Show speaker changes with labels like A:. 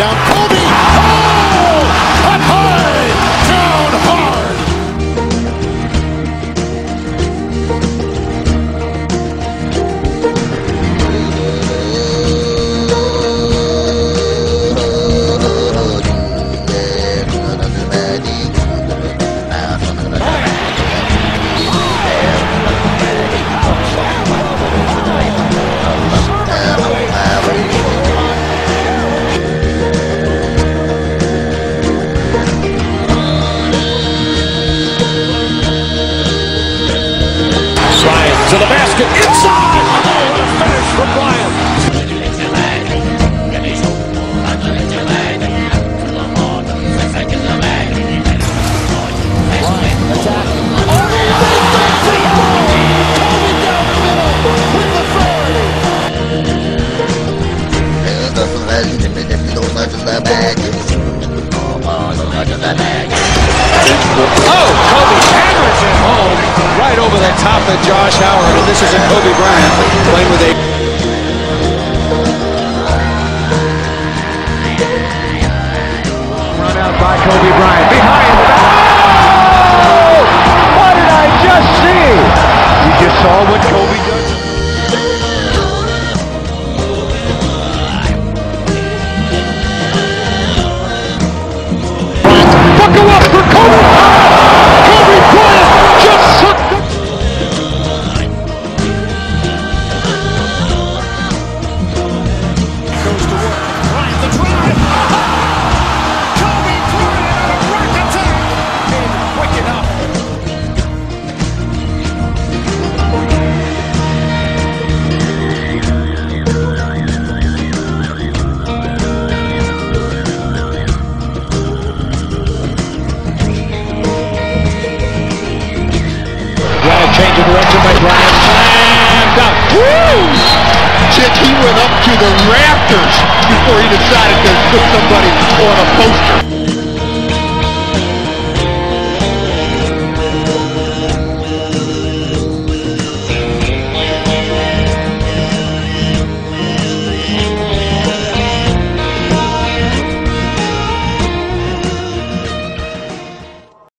A: down. Kobe! Oh! Up high! Down hard! To the basket, inside! Oh, what a finish from Bryant! Attacking.
B: Oh, Kobe hammers it home right over the top of Josh Howard, and this is a Kobe Bryant playing with a
C: run out by Kobe Bryant behind. Oh! What did I just see? You just saw what Kobe does. Buckle up for Kobe! Kobe Bryant just sucked up!
A: Goes to work. Bryant the drive. Kobe Bryant on a rack attack. And quick enough.
C: Change of direction by Bryant. Slam dunk. Woo!
A: Chick, he went up to the rafters before he decided to put somebody on a poster.